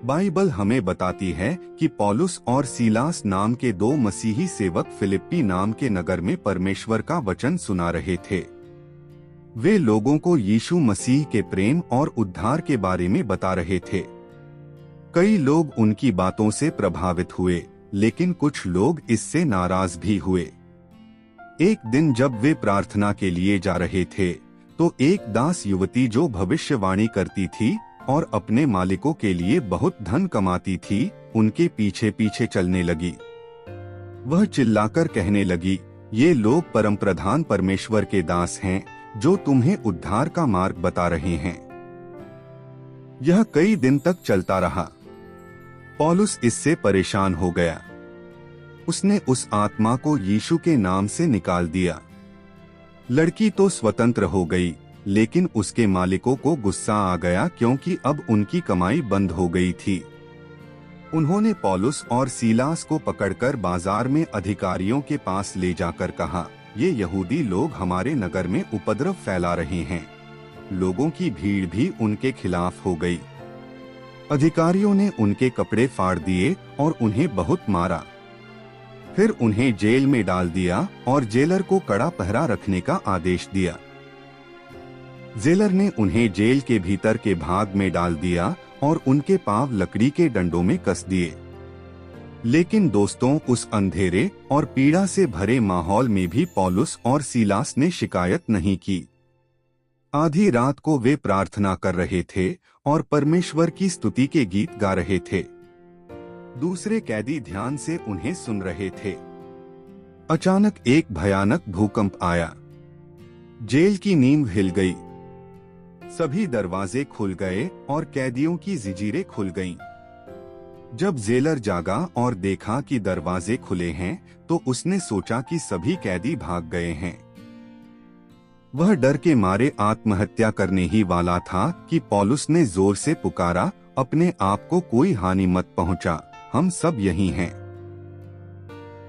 Bible हमें बताती है कि पौलुस और सीलास नाम के दो मसीही सेवक फिलिप्पी नाम के नगर में परमेश्वर का वचन सुना रहे थे। वे लोगों को यीशु मसीह के प्रेम और उद्धार के बारे में बता रहे थे। कई लोग उनकी बातों से प्रभावित हुए, लेकिन कुछ लोग इससे नाराज भी हुए। एक दिन जब वे प्रार्थना के लिए जा रहे थे, तो एक दास युवती जो भविष्यवाणी करती थी और अपने मालिकों के लिए बहुत धन कमाती थी, उनके पीछे पीछे चलने लगी। वह चिल्लाकर कहने लगी, ये लोग परमप्रधान परमेश्वर के दास हैं, जो तुम्हें उद्धार का मार्ग बता रहे हैं। यह कई दिन तक चलता रहा। पौलुस इससे परेशान हो गया। उसने उस आत्मा को यीशु के नाम से निकाल दिया। लड़की तो स्वतंत्र हो गई, लेकिन उसके मालिकों को गुस्सा आ गया क्योंकि अब उनकी कमाई बंद हो गई थी। उन्होंने पौलुस और सीलास को पकड़कर बाजार में अधिकारियों के पास ले जाकर कहा, ये यहूदी लोग हमारे नगर में उपद्रव फैला रहे हैं। लोगों की भीड़ भी उनके खिलाफ हो गई। अधिकारियों ने उनके कपड़े फाड़ दिए और उन्हें बहुत मारा। फिर उन्हें जेल में डाल दिया और जेलर को कड़ा पहरा रखने का आदेश दिया। जेलर ने उन्हें जेल के भीतर के भाग में डाल दिया और उनके पांव लकड़ी के डंडों में कस दिए। लेकिन दोस्तों, उस अंधेरे और पीड़ा से भरे माहौल में भी पौलुस और सीलास ने शिकायत नहीं की। आधी रात को वे प्रार्थना कर रहे थे और परमेश्वर की स्तुति के गीत गा रहे थे। दूसरे कैदी ध्यान से उन्हें सुन रहे थे। अचानक एक भयानक भूकंप आया। जेल की नींव हिल गई। सभी दरवाजे खुल गए और कैदियों की जंजीरें खुल गईं। जब जेलर जागा और देखा कि दरवाजे खुले हैं, तो उसने सोचा कि सभी कैदी भाग गए हैं। वह डर के मारे आत्महत्या करने ही वाला था कि पौलुस ने जोर से पुकारा, अपने आप को कोई हानि मत पहुंचा, हम सब यहीं हैं।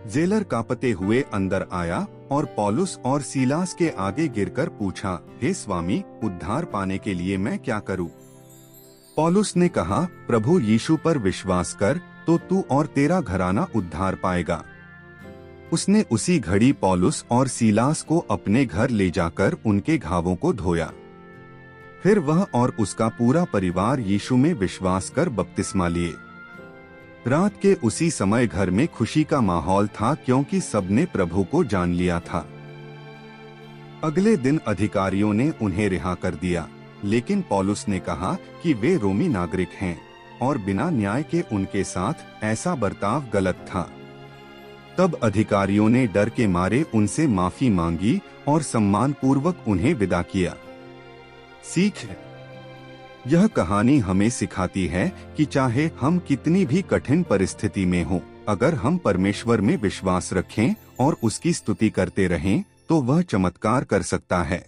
जेलर कांपते हुए अंदर आया और पौलुस और सीलास के आगे गिरकर पूछा, हे स्वामी, उद्धार पाने के लिए मैं क्या करूं? पौलुस ने कहा, प्रभु यीशु पर विश्वास कर, तो तू और तेरा घराना उद्धार पाएगा। उसने उसी घड़ी पौलुस और सीलास को अपने घर ले जाकर उनके घावों को धोया। फिर वह और उसका पूरा परिवार यीशु में विश्वास कर बपतिस्मा लिए। रात के उसी समय घर में खुशी का माहौल था, क्योंकि सबने प्रभु को जान लिया था। अगले दिन अधिकारियों ने उन्हें रिहा कर दिया, लेकिन पौलुस ने कहा कि वे रोमी नागरिक हैं और बिना न्याय के उनके साथ ऐसा बर्ताव गलत था। तब अधिकारियों ने डर के मारे उनसे माफी मांगी और सम्मान पूर्वक उन्हें विदा किया। सीख, यह कहानी हमें सिखाती है कि चाहे हम कितनी भी कठिन परिस्थिति में हों, अगर हम परमेश्वर में विश्वास रखें और उसकी स्तुति करते रहें, तो वह चमत्कार कर सकता है।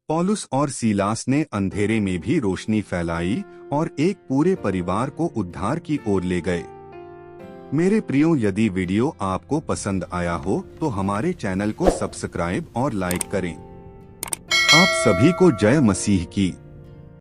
पौलुस और सीलास ने अंधेरे में भी रोशनी फैलाई और एक पूरे परिवार को उद्धार की ओर ले गए। मेरे प्रियो, यदि वीडियो आपको पसंद आया हो तो हमारे चैनल को सब्सक्राइब और लाइक करें। आप सभी को जय मसीह की।